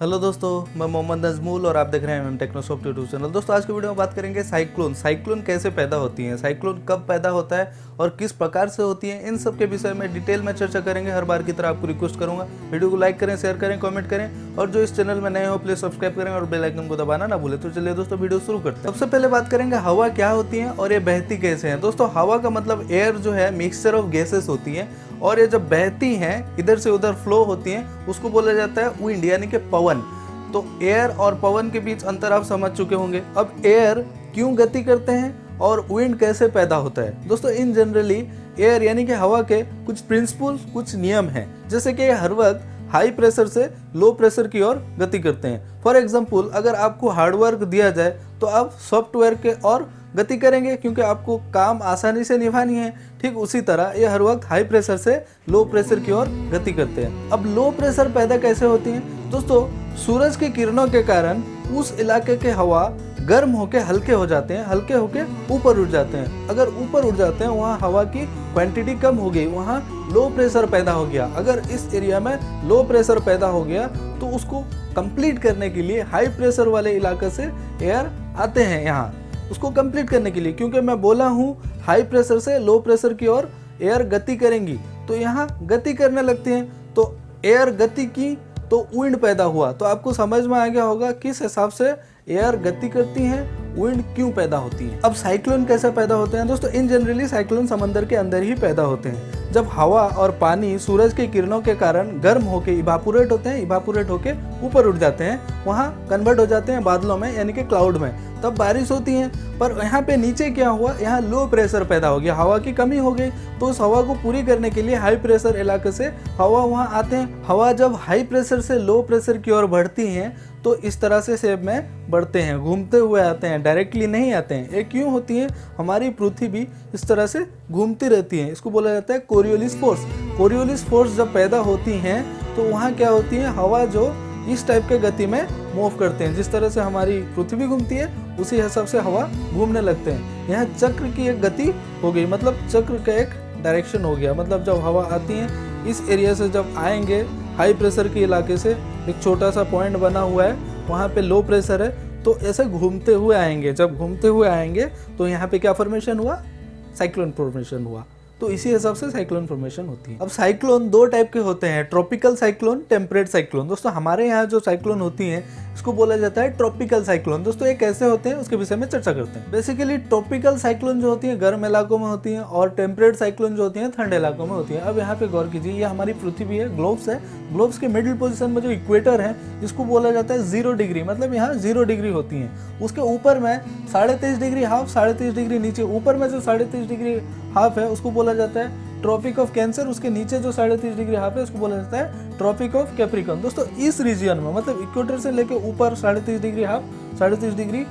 Hello दोस्तों, मैं मोहम्मद नजमूल और आप देख रहे हैं टेक्नोसॉफ्ट यूट्यूब चैनल। दोस्तों आज की वीडियो में बात करेंगे साइक्लोन कैसे पैदा होती हैं, साइक्लोन कब पैदा होता है और किस प्रकार से होती हैं, इन सब के विषय में डिटेल में चर्चा करेंगे। हर बार की तरह आपको रिक्वेस्ट करूंगा वीडियो को लाइक करें, शेयर करें, कमेंट करें और जो इस चैनल में नए हो प्लीज सब्सक्राइब करें और बेल आइकन को दबाना ना भूलें। तो चलिए दोस्तों वीडियो शुरू करते हैं। सबसे पहले बात करेंगे हवा क्या होती है और ये बहती कैसे हैं। दोस्तों हवा का मतलब एयर जो है मिक्सचर ऑफ गैसेस होती है और ये जब बहती हैं इधर से उधर फ्लो होती हैं उसको बोला जाता है विंड यानी कि पवन। तो एयर और पवन के बीच अंतर आप समझ चुके होंगे। अब एयर क्यों गति करते हैं और विंड कैसे पैदा होता है। दोस्तों इन जनरली एयर यानी कि हवा के कुछ प्रिंसिपल, कुछ नियम हैं, जैसे कि हर वक्त हाई प्रेशर से लो प्रेशर की ओर गति करते हैं। फॉर एग्जांपल अगर आपको हार्डवर्क दिया जाए तो आप सॉफ्टवेयर के और गति करेंगे क्योंकि आपको काम आसानी से निभानी है। ठीक उसी तरह ये हर वक्त हाई प्रेशर से लो प्रेशर की ओर गति करते हैं। अब लो प्रेशर पैदा कैसे होती है। दोस्तों सूरज की किरणों के कारण उस इलाके के हवा गर्म होके हल्के हो जाते हैं, हल्के होके ऊपर उठ जाते हैं। अगर ऊपर उठ जाते हैं वहाँ हवा की क्वांटिटी कम हो गई, वहाँ लो प्रेशर पैदा हो गया। अगर इस एरिया में लो प्रेशर पैदा हो गया तो उसको कंप्लीट करने के लिए हाई प्रेशर वाले इलाके से एयर आते हैं यहाँ उसको कंप्लीट करने के लिए। क्योंकि मैं बोला हूँ हाई प्रेशर से लो प्रेशर की ओर एयर गति करेंगी तो यहाँ गति करने लगती हैं। तो एयर गति की तो विंड पैदा हुआ। तो आपको समझ में आ गया होगा किस हिसाब से एयर गति करती है, विंड क्यों पैदा होती है। अब साइक्लोन कैसे पैदा होते हैं। दोस्तों इन जनरली साइक्लोन समंदर के अंदर ही पैदा होते हैं। जब हवा और पानी सूरज की किरणों के कारण गर्म होके इवापोरेट होते हैं, इवापोरेट होके ऊपर उठ जाते हैं, वहाँ कन्वर्ट हो जाते हैं बादलों में यानी कि क्लाउड में, तब बारिश होती है। पर यहाँ पे नीचे क्या हुआ, यहाँ लो प्रेशर पैदा हो गया, हवा की कमी हो गई। तो उस हवा को पूरी करने के लिए हाई प्रेशर इलाके से हवा वहाँ आते हैं। हवा जब हाई प्रेशर से लो प्रेशर की ओर बढ़ती हैं तो इस तरह से शेप में बढ़ते हैं, घूमते हुए आते हैं, डायरेक्टली नहीं आते हैं। ये क्यों होती है, हमारी पृथ्वी भी इस तरह से घूमती रहती है, इसको बोला जाता है कोरियोलिस फोर्स। कोरियोलिस फोर्स जब पैदा होती हैं तो वहाँ क्या होती है, हवा जो इस टाइप के गति में मूव करते हैं। जिस तरह से हमारी पृथ्वी घूमती है उसी हिसाब से हवा घूमने लगते हैं। यहाँ चक्र की एक गति हो गई, मतलब चक्र का एक डायरेक्शन हो गया। मतलब जब हवा आती है इस एरिया से जब आएंगे हाई प्रेशर के इलाके से, एक छोटा सा पॉइंट बना हुआ है वहाँ पे लो प्रेशर है, तो ऐसे घूमते हुए आएंगे। जब घूमते हुए आएंगे तो यहाँ पे क्या फॉर्मेशन हुआ, साइक्लोन फॉर्मेशन हुआ। तो इसी हिसाब से साइक्लोन फॉर्मेशन होती है। अब साइक्लोन दो टाइप के होते हैं, ट्रॉपिकल साइक्लोन, टेम्परेट साइक्लोन। दोस्तों हमारे यहाँ जो साइक्लोन होती हैं इसको बोला जाता है ट्रॉपिकल साइक्लोन। दोस्तों ये कैसे होते हैं उसके विषय में चर्चा करते हैं। बेसिकली ट्रॉपिकल साइक्लोन जो होती है गर्म इलाकों में होती हैं और टेम्परेट साइक्लोन जो होती है ठंडे इलाकों में होती है। अब यहाँ पे गौर कीजिए, ये हमारी पृथ्वी है, ग्लोब्स है, ग्लोब्स के मिडिल पोजीशन में जो इक्वेटर है इसको बोला जाता है 0 डिग्री, मतलब यहाँ 0 डिग्री होती है। उसके ऊपर में 23.5 डिग्री हाफ, 23.5 डिग्री नीचे, ऊपर में जो 23.5 डिग्री हाफ है उसको बोला जाता है ट्रॉपिक ऑफ कैंसर। उसके नीचे जो 23.5 डिग्री हाफ है उसको बोला जाता है ट्रॉपिक ऑफ कैप्रिकॉर्न। दोस्तों इस रीजन में, मतलब इक्वेटर से लेके ऊपर 23.5 डिग्री हाफ, 23.5 डिग्री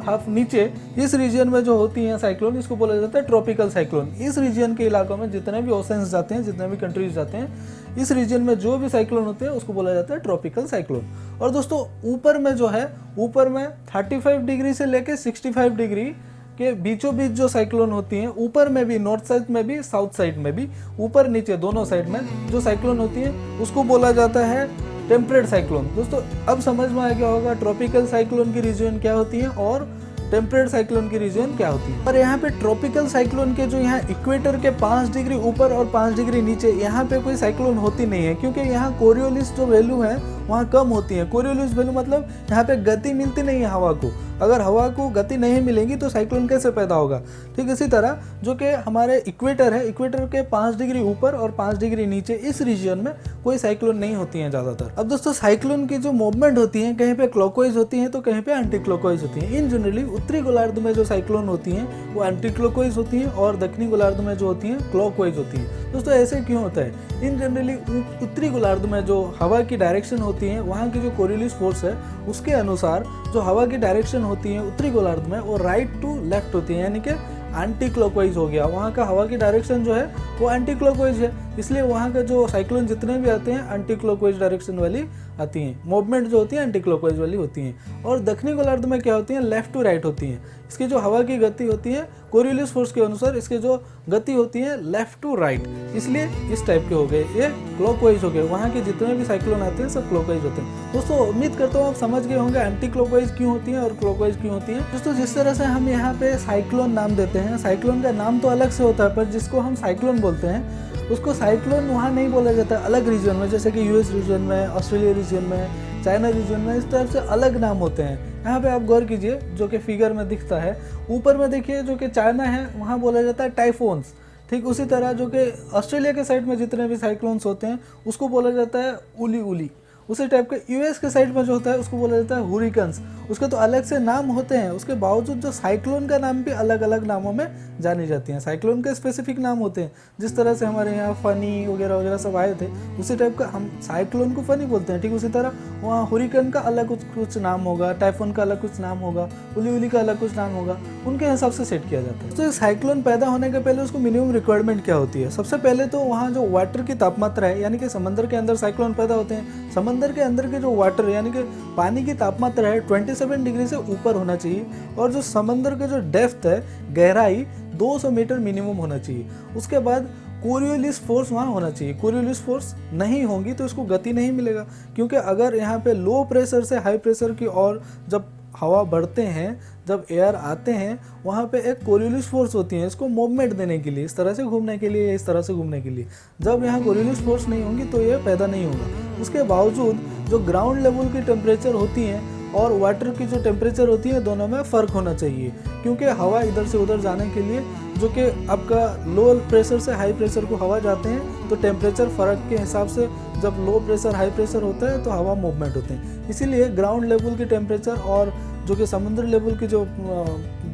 हाफ नीचे, इस रीजन में जो होती है साइक्लोन इसको बोला जाता है ट्रॉपिकल साइक्लोन। इस रीजन के इलाकों में जितने भी ओशंस जाते हैं, जितने भी कंट्रीज जाते हैं, इस रीजन में जो भी साइक्लोन होते हैं उसको बोला जाता है ट्रॉपिकल साइक्लोन। और दोस्तों ऊपर में जो है, ऊपर में 35 डिग्री से लेके 65 डिग्री के बीचों बीच जो साइक्लोन होती हैं, ऊपर में भी, नॉर्थ साइड में भी, साउथ साइड में भी, ऊपर नीचे दोनों साइड में जो साइक्लोन होती है उसको बोला जाता है टेम्परेट साइक्लोन। दोस्तों अब समझ में आ गया होगा ट्रॉपिकल साइक्लोन की रीजन क्या होती है और टेम्परेट साइक्लोन की रीजन क्या होती है। और यहाँ पे ट्रॉपिकल साइक्लोन के जो यहाँ इक्वेटर के 5 डिग्री ऊपर और 5 डिग्री नीचे, यहाँ पे कोई साइक्लोन होती नहीं है क्योंकि यहाँ कोरियोलिस जो वैल्यू है वहाँ कम होती है। कोरियोलिस वैल्यू मतलब यहाँ पे गति मिलती नहीं है हवा को। अगर हवा को गति नहीं मिलेगी तो साइक्लोन कैसे पैदा होगा। ठीक इसी तरह जो कि हमारे इक्वेटर है, इक्वेटर के 5 डिग्री ऊपर और 5 डिग्री नीचे, इस रीजन में कोई साइक्लोन नहीं होती हैं ज़्यादातर। अब दोस्तों साइक्लोन की जो मूवमेंट होती है कहीं पे क्लॉकवाइज होती है तो कहीं पे एंटी क्लॉकवाइज होती है। इन जनरली उत्तरी गोलार्ध में जो साइक्लोन होती हैं वो एंटी क्लॉकवाइज होती हैं और दक्षिणी गोलार्ध में जो होती हैं क्लॉकवाइज होती हैं। दोस्तों ऐसे क्यों होता है, इन जनरली उत्तरी गोलार्ध में जो हवा की डायरेक्शन होती है, वहाँ की जो कोरियोलिस फोर्स है उसके अनुसार जो हवा की डायरेक्शन होती है उत्तरी गोलार्ध में वो राइट टू लेफ्ट होती है, यानी कि एंटी क्लॉकवाइज हो गया। वहाँ का हवा की डायरेक्शन जो है वो एंटी क्लॉकवाइज है। इसलिए वहाँ का जो साइक्लोन जितने भी आते हैं एंटी क्लॉकवाइज डायरेक्शन वाली आती हैं, मूवमेंट जो होती है एंटी क्लॉकवाइज वाली होती हैं। और दक्षिणी गोलार्ध में क्या होती हैं, लेफ्ट टू राइट होती हैं। इसकी जो हवा की गति होती है कोरियोलिस फोर्स के अनुसार इसकी जो गति होती है लेफ्ट टू राइट, इसलिए इस टाइप के हो गए, ये क्लॉकवाइज हो गए। वहाँ के जितने भी साइक्लोन आते हैं सब क्लॉकवाइज होते हैं। दोस्तों उम्मीद करता हूँ आप समझ गए होंगे एंटी क्लॉकवाइज क्यों होती है और क्लॉकवाइज क्यों होती है। दोस्तों जिस तरह से हम यहाँ पे साइक्लोन नाम देते हैं, साइक्लोन का नाम तो अलग से होता है, पर जिसको हम साइक्लोन बोलते हैं उसको साइक्लोन वहाँ नहीं बोला जाता है, अलग रीजन में, जैसे कि यूएस रीजन में, ऑस्ट्रेलिया रीजन में, चाइना रीजन में, इस तरह से अलग नाम होते हैं। यहाँ पे आप गौर कीजिए, जो कि फिगर में दिखता है, ऊपर में देखिए जो कि चाइना है वहाँ बोला जाता है टाइफोन्स। ठीक उसी तरह जो कि ऑस्ट्रेलिया के साइड में जितने भी साइक्लोन्स होते हैं उसको बोला जाता है उली उली। उसी टाइप के यूएस के साइड में जो होता है उसको बोला जाता है हुरिकन्स। उसके तो अलग से नाम होते हैं, उसके बावजूद जो साइक्लोन का नाम भी अलग अलग नामों में जानी जाती हैं। साइक्लोन के स्पेसिफिक नाम होते हैं, जिस तरह से हमारे यहाँ फनी वगैरह वगैरह सब आए थे, उसी टाइप का हम साइक्लोन को फनी बोलते हैं। ठीक उसी तरह वहाँ हुरिकन का अलग कुछ नाम होगा, टाइफोन का अलग कुछ नाम होगा, उली उली का अलग कुछ नाम होगा, उनके हिसाब से सेट किया जाता है। तो साइक्लोन पैदा होने के पहले उसको मिनिमम रिक्वायरमेंट क्या होती है? सबसे पहले तो वहाँ जो वाटर की तापमात्रा है, यानी कि समंदर के अंदर साइक्लोन पैदा होते हैं, समंदर के अंदर के जो वाटर यानी कि पानी की तापमात्रा है 27 डिग्री से ऊपर होना चाहिए, और जो समंदर का जो डेप्थ है, गहराई 200 मीटर मिनिमम होना चाहिए। उसके बाद कोरियोलिस फोर्स वहाँ होना चाहिए। कोरियोलिस फोर्स नहीं होंगी तो इसको गति नहीं मिलेगा, क्योंकि अगर यहाँ पे लो प्रेशर से हाई प्रेशर की ओर जब हवा बढ़ते हैं, जब एयर आते हैं, वहाँ पे एक कोरियोलिस फोर्स होती है इसको मूवमेंट देने के लिए, इस तरह से घूमने के लिए, इस तरह से घूमने के लिए। जब यहाँ कोरियोलिस फोर्स नहीं होंगी तो ये पैदा नहीं होगा। उसके बावजूद जो ग्राउंड लेवल की टेम्परेचर होती हैं और वाटर की जो टेम्परेचर होती है दोनों में फ़र्क होना चाहिए, क्योंकि हवा इधर से उधर जाने के लिए जो कि आपका लो प्रेशर से हाई प्रेशर को हवा जाते हैं, तो टेम्परेचर फ़र्क के हिसाब से जब लो प्रेशर हाई प्रेशर होता है तो हवा मूवमेंट होते हैं। इसीलिए ग्राउंड लेवल की टेम्परेचर और जो कि समुद्र लेवल की जो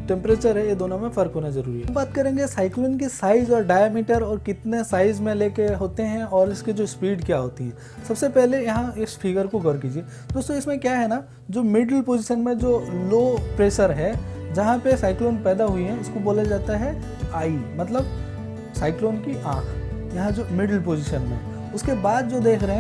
टेम्परेचर है, ये दोनों में फ़र्क होना जरूरी है। बात करेंगे साइक्लोन की साइज़ और डायमीटर और कितने साइज़ में लेके होते हैं और इसकी जो स्पीड क्या होती है। सबसे पहले यहाँ इस फिगर को गौर कीजिए दोस्तों। इसमें क्या है ना, जो मिडिल पोजीशन में जो लो प्रेशर है जहाँ पे साइक्लोन पैदा हुई है उसको बोला जाता है आई, मतलब साइक्लोन की आँख, यहाँ जो मिडिल पोजीशन में। उसके बाद जो देख रहे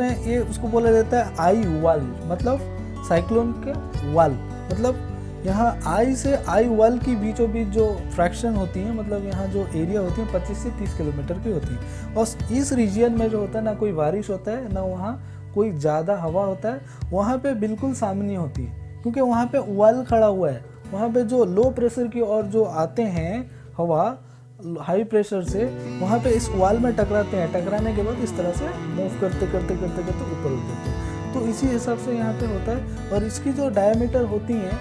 हैं ये उसको बोला जाता है आई वाल, मतलब साइक्लोन के वाल, मतलब यहाँ आई से आई वाल की बीचों बीच जो फ्रैक्शन होती है, मतलब यहाँ जो एरिया होती है 25 से 30 किलोमीटर की होती है। और इस रीजन में जो होता है ना कोई बारिश होता है ना वहाँ कोई ज़्यादा हवा होता है, वहाँ पे बिल्कुल सामने होती है, क्योंकि वहाँ पे वाल खड़ा हुआ है। वहाँ पे जो लो प्रेशर की ओर जो आते हैं हवा हाई प्रेशर से, वहाँ पे इस वाल में टकराते हैं, टकराने के बाद इस तरह से मूव करते करते ऊपर उठ जाते हैं। तो इसी हिसाब से यहाँ पे होता है। और इसकी जो डायमीटर होती है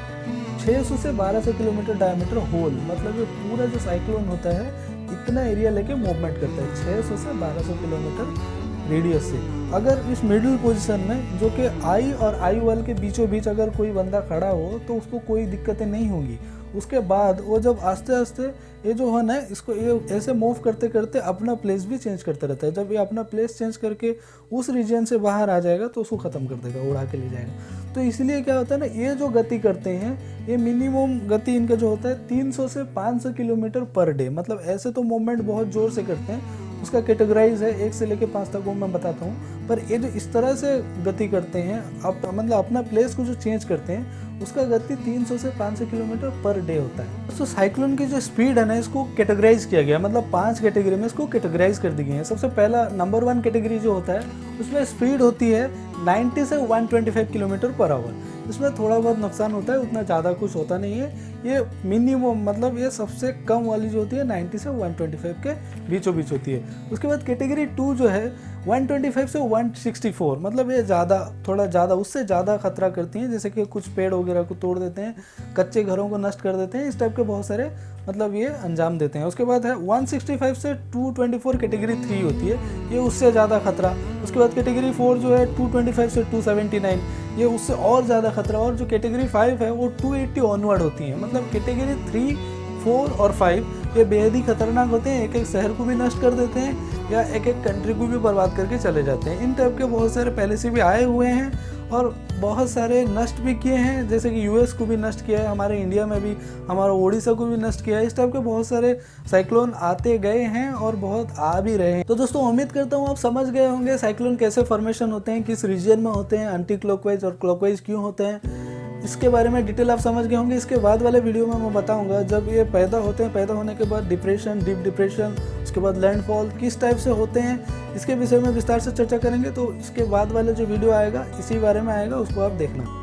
600 से 1200 किलोमीटर डायमीटर होल, मतलब ये पूरा जो साइक्लोन होता है इतना एरिया लेके मूवमेंट करता है 600 से 1200 किलोमीटर रेडियस से। अगर इस मिडिल पोजीशन में जो कि आई और आई वाल के बीचों बीच अगर कोई बंदा खड़ा हो तो उसको कोई दिक्कतें नहीं होंगी। उसके बाद वो जब आस्ते आस्ते ये जो है ना इसको ये ऐसे मूव करते करते अपना प्लेस भी चेंज करता रहता है। जब ये अपना प्लेस चेंज करके उस रीजन से बाहर आ जाएगा तो उसको ख़त्म कर देगा, उड़ा के ले जाएगा। तो इसलिए क्या होता है ना, ये जो गति करते हैं ये मिनिमम गति इनका जो होता है 300 से 500 किलोमीटर पर डे। मतलब ऐसे तो मूवमेंट बहुत ज़ोर से करते हैं, उसका कैटेगराइज है 1 से लेकर 5 तक वो मैं बताता हूँ। पर ये जो इस तरह से गति करते हैं मतलब अपना प्लेस को जो चेंज करते हैं उसका गति 300 से 500 किलोमीटर पर डे होता है। तो साइक्लोन की जो स्पीड है ना इसको कैटेगराइज किया गया, मतलब 5 कैटेगरी में इसको कैटेगराइज कर दी गई है। सबसे पहला नंबर 1 कैटेगरी जो होता है उसमें स्पीड होती है 90 से 125 किलोमीटर पर आवर। इसमें थोड़ा बहुत नुकसान होता है, उतना ज़्यादा कुछ होता नहीं है। ये मिनिमम मतलब ये सबसे कम वाली जो होती है 90 से 125 के बीचों बीच होती है। उसके बाद कैटेगरी 2 जो है 125 से 164, मतलब ये थोड़ा ज़्यादा उससे ज़्यादा खतरा करती हैं, जैसे कि कुछ पेड़ वगैरह को तोड़ देते हैं, कच्चे घरों को नष्ट कर देते हैं, इस टाइप के बहुत सारे मतलब ये अंजाम देते हैं। उसके बाद है 165 से 224 कैटेगरी 3 होती है, ये उससे ज़्यादा खतरा। उसके बाद कैटेगरी 4 जो है 225 से 279, ये उससे और ज़्यादा खतरा। और जो कैटेगरी 5 है वो 280 ऑनवर्ड होती है। मतलब कैटेगरी 3, 4 और 5 ये बेहद ही खतरनाक होते हैं, एक एक शहर को भी नष्ट कर देते हैं या एक एक कंट्री को भी बर्बाद करके चले जाते हैं। इन टाइप के बहुत सारे पहले से भी आए हुए हैं और बहुत सारे नष्ट भी किए हैं, जैसे कि यूएस को भी नष्ट किया है, हमारे इंडिया में भी, हमारा ओडिशा को भी नष्ट किया है। इस टाइप के बहुत सारे साइक्लोन आते गए हैं और बहुत आ भी रहे हैं। तो दोस्तों उम्मीद करता हूँ आप समझ गए होंगे साइक्लोन कैसे फॉर्मेशन होते हैं, किस रीजन में होते हैं, एंटी क्लॉकवाइज और क्लॉकवाइज क्यों होते हैं, इसके बारे में डिटेल आप समझ गए होंगे। इसके बाद वाले वीडियो में मैं बताऊंगा जब ये पैदा होते हैं, पैदा होने के बाद डिप्रेशन, डीप डिप्रेशन, उसके बाद लैंडफॉल किस टाइप से होते हैं, इसके विषय में विस्तार से चर्चा करेंगे। तो इसके बाद वाले जो वीडियो आएगा इसी बारे में आएगा, उसको आप देखना।